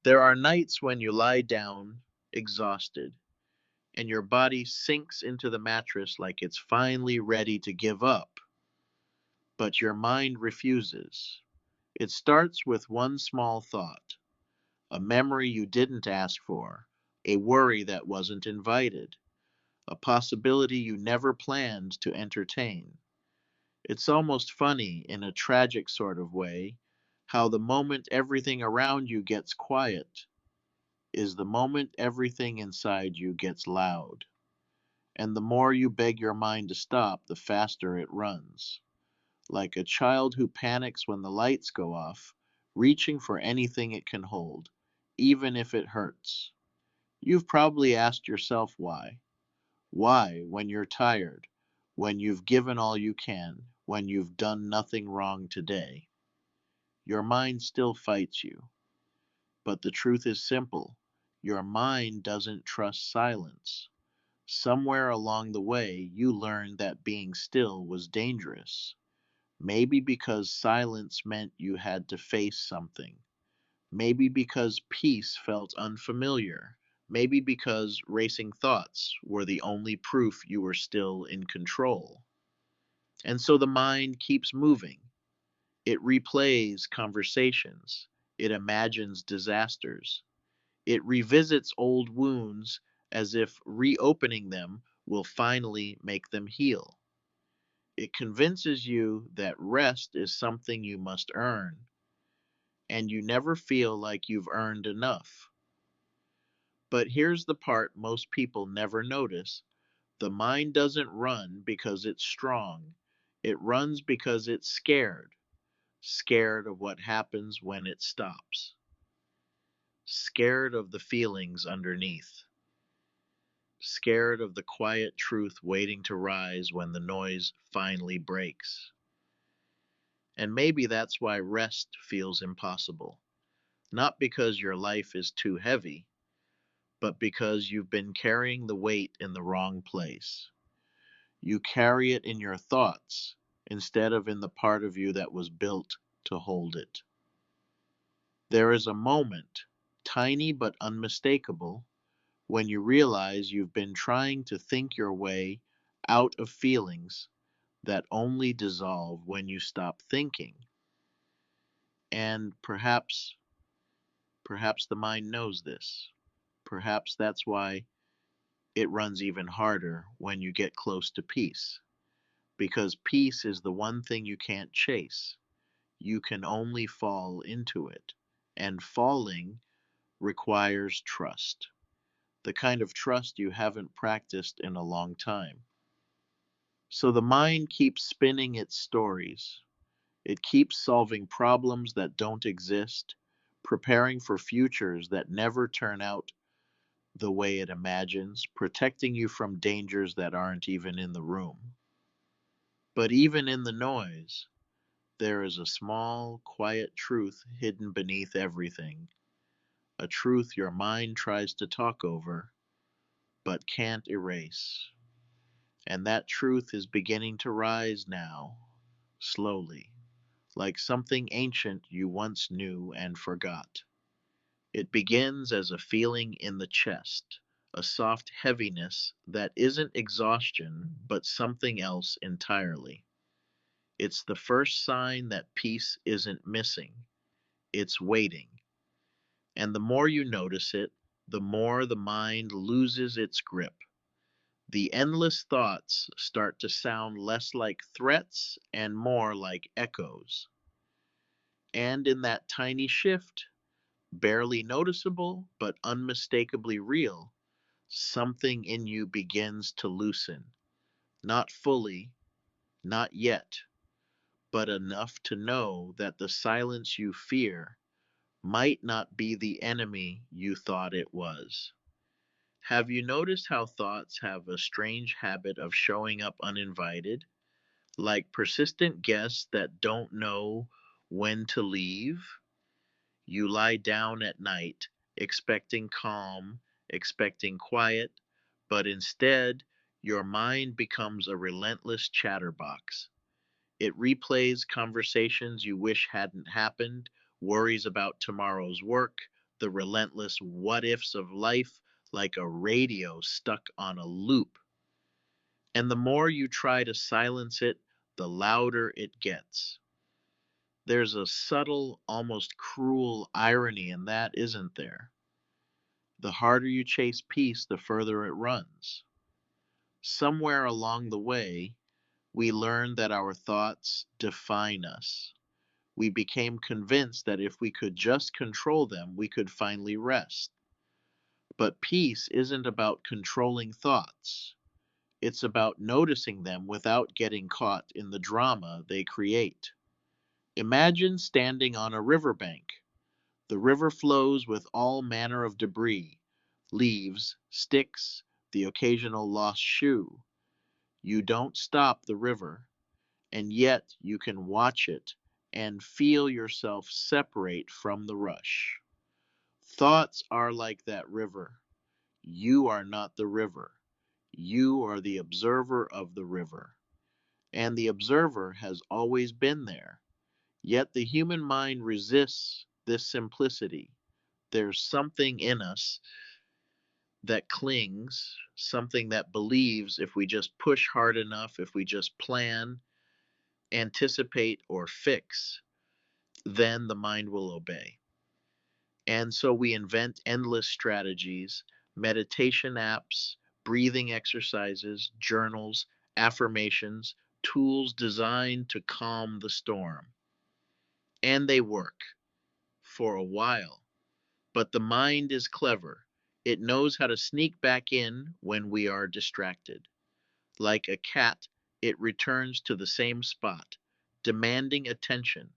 There are nights when you lie down, exhausted, and your body sinks into the mattress like it's finally ready to give up, but your mind refuses. It starts with one small thought, a memory you didn't ask for, a worry that wasn't invited, a possibility you never planned to entertain. It's almost funny, in a tragic sort of way, how the moment everything around you gets quiet is the moment everything inside you gets loud. And the more you beg your mind to stop, the faster it runs. Like a child who panics when the lights go off, reaching for anything it can hold, even if it hurts. You've probably asked yourself why. Why, when you're tired, when you've given all you can, when you've done nothing wrong today? Your mind still fights you. But the truth is simple. Your mind doesn't trust silence. Somewhere along the way, you learned that being still was dangerous. Maybe because silence meant you had to face something. Maybe because peace felt unfamiliar. Maybe because racing thoughts were the only proof you were still in control. And so the mind keeps moving. It replays conversations. It imagines disasters. It revisits old wounds as if reopening them will finally make them heal. It convinces you that rest is something you must earn, and you never feel like you've earned enough. But here's the part most people never notice: the mind doesn't run because it's strong, it runs because it's scared. Scared of what happens when it stops, scared of the feelings underneath, scared of the quiet truth waiting to rise when the noise finally breaks. And maybe that's why rest feels impossible. Not because your life is too heavy, but because you've been carrying the weight in the wrong place. You carry it in your thoughts instead of in the part of you that was built to hold it. There is a moment, tiny but unmistakable, when you realize you've been trying to think your way out of feelings that only dissolve when you stop thinking. And perhaps the mind knows this. Perhaps that's why it runs even harder when you get close to peace. Because peace is the one thing you can't chase. You can only fall into it. And falling requires trust. The kind of trust you haven't practiced in a long time. So the mind keeps spinning its stories. It keeps solving problems that don't exist, preparing for futures that never turn out the way it imagines, protecting you from dangers that aren't even in the room. But even in the noise, there is a small, quiet truth hidden beneath everything, a truth your mind tries to talk over but can't erase. And that truth is beginning to rise now, slowly, like something ancient you once knew and forgot. It begins as a feeling in the chest, a soft heaviness that isn't exhaustion, but something else entirely. It's the first sign that peace isn't missing, it's waiting. And the more you notice it, the more the mind loses its grip. The endless thoughts start to sound less like threats and more like echoes. And in that tiny shift, barely noticeable but unmistakably real, something in you begins to loosen. Not fully, not yet, but enough to know that the silence you fear might not be the enemy you thought it was. Have you noticed how thoughts have a strange habit of showing up uninvited, like persistent guests that don't know when to leave? You lie down at night, expecting calm, expecting quiet, but instead, your mind becomes a relentless chatterbox. It replays conversations you wish hadn't happened, worries about tomorrow's work, the relentless what ifs of life like a radio stuck on a loop. And the more you try to silence it, the louder it gets. There's a subtle, almost cruel irony in that, isn't there? The harder you chase peace, the further it runs. Somewhere along the way, we learned that our thoughts define us. We became convinced that if we could just control them, we could finally rest. But peace isn't about controlling thoughts. It's about noticing them without getting caught in the drama they create. Imagine standing on a riverbank. The river flows with all manner of debris, leaves, sticks, the occasional lost shoe. You don't stop the river, and yet you can watch it and feel yourself separate from the rush. Thoughts are like that river. You are not the river. You are the observer of the river. And the observer has always been there. Yet the human mind resists this simplicity. There's something in us that clings, something that believes if we just push hard enough, if we just plan, anticipate, or fix, then the mind will obey. And so we invent endless strategies, meditation apps, breathing exercises, journals, affirmations, tools designed to calm the storm. And they work for a while. But the mind is clever. It knows how to sneak back in when we are distracted. Like a cat, it returns to the same spot, demanding attention.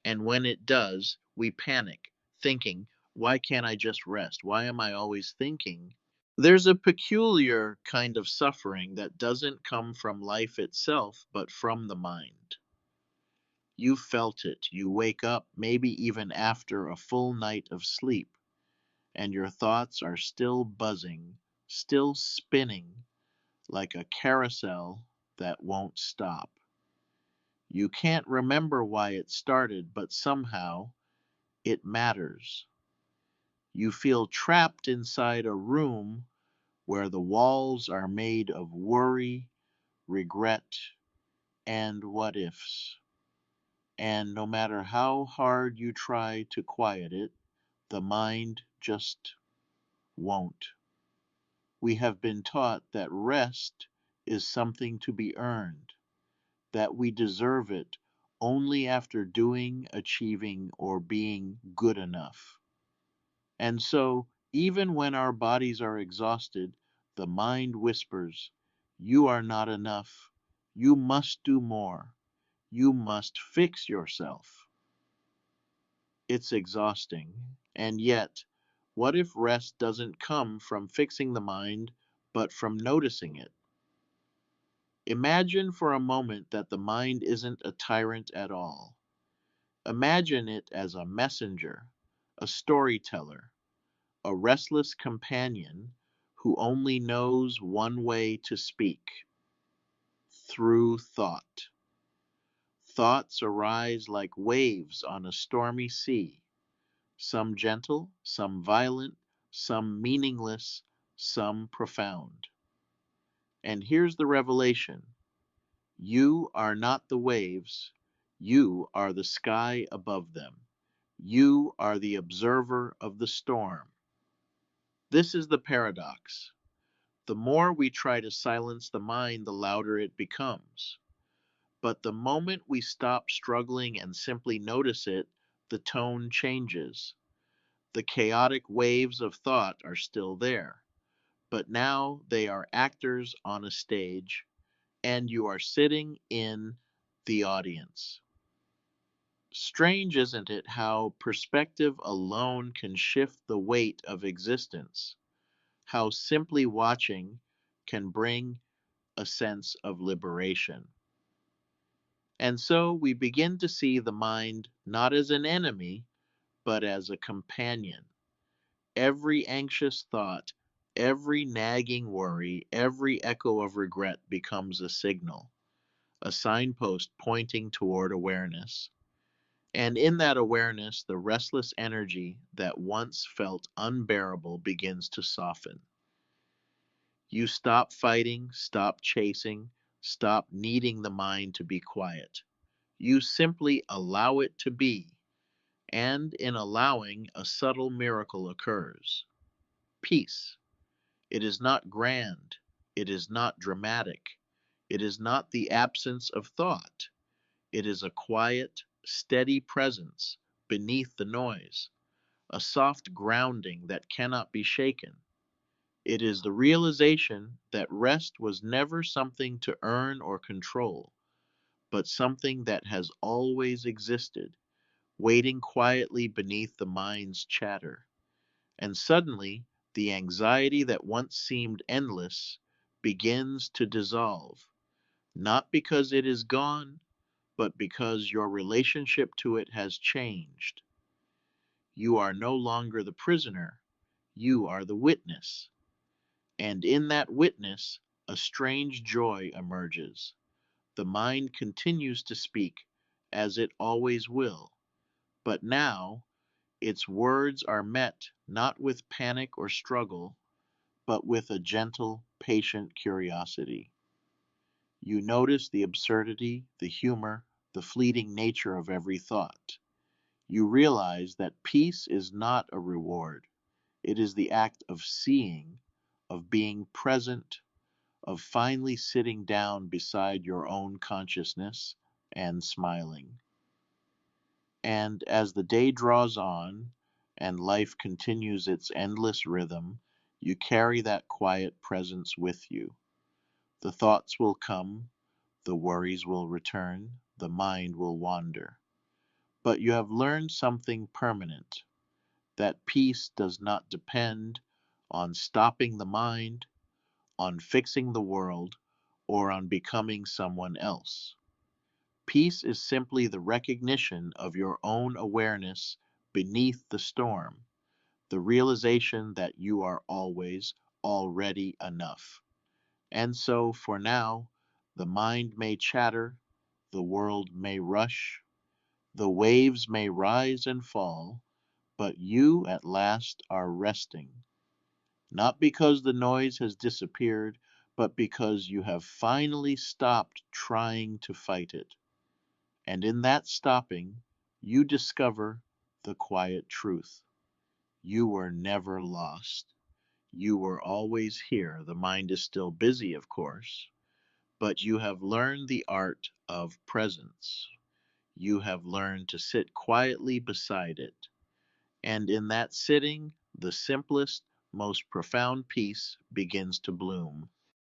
And when it does, we panic, thinking, why can't I just rest? Why am I always thinking? There's a peculiar kind of suffering that doesn't come from life itself, but from the mind. You felt it. You wake up, maybe even after a full night of sleep, and your thoughts are still buzzing, still spinning like a carousel that won't stop. You can't remember why it started, but somehow it matters. You feel trapped inside a room where the walls are made of worry, regret, and what ifs. And no matter how hard you try to quiet it, the mind just won't. We have been taught that rest is something to be earned, that we deserve it only after doing, achieving, or being good enough. And so, even when our bodies are exhausted, the mind whispers, you are not enough. You must do more. You must fix yourself. It's exhausting. And yet, what if rest doesn't come from fixing the mind, but from noticing it? Imagine for a moment that the mind isn't a tyrant at all. Imagine it as a messenger, a storyteller, a restless companion who only knows one way to speak: through thought. Thoughts arise like waves on a stormy sea, some gentle, some violent, some meaningless, some profound. And here's the revelation: you are not the waves, you are the sky above them. You are the observer of the storm. This is the paradox. The more we try to silence the mind, the louder it becomes. But the moment we stop struggling and simply notice it, the tone changes. The chaotic waves of thought are still there, but now they are actors on a stage, and you are sitting in the audience. Strange, isn't it, how perspective alone can shift the weight of existence? How simply watching can bring a sense of liberation. And so we begin to see the mind not as an enemy, but as a companion. Every anxious thought, every nagging worry, every echo of regret becomes a signal, a signpost pointing toward awareness. And in that awareness, the restless energy that once felt unbearable begins to soften. You stop fighting, stop chasing, stop needing the mind to be quiet. You simply allow it to be, and in allowing, a subtle miracle occurs. Peace. It is not grand, it is not dramatic, it is not the absence of thought. It is a quiet, steady presence beneath the noise, a soft grounding that cannot be shaken. It is the realization that rest was never something to earn or control, but something that has always existed, waiting quietly beneath the mind's chatter. And suddenly, the anxiety that once seemed endless begins to dissolve, not because it is gone, but because your relationship to it has changed. You are no longer the prisoner, you are the witness. And in that witness, a strange joy emerges. The mind continues to speak, as it always will, but now its words are met not with panic or struggle, but with a gentle, patient curiosity. You notice the absurdity, the humor, the fleeting nature of every thought. You realize that peace is not a reward. It is the act of seeing, of being present, of finally sitting down beside your own consciousness and smiling. And as the day draws on and life continues its endless rhythm, you carry that quiet presence with you. The thoughts will come, the worries will return, the mind will wander. But you have learned something permanent, that peace does not depend on stopping the mind, on fixing the world, or on becoming someone else. Peace is simply the recognition of your own awareness beneath the storm, the realization that you are always already enough. And so, for now, the mind may chatter, the world may rush, the waves may rise and fall, but you at last are resting, not because the noise has disappeared, but because you have finally stopped trying to fight it. And in that stopping, you discover the quiet truth. You were never lost. You were always here. The mind is still busy, of course, but you have learned the art of presence. You have learned to sit quietly beside it. And in that sitting, the simplest, most profound peace begins to bloom.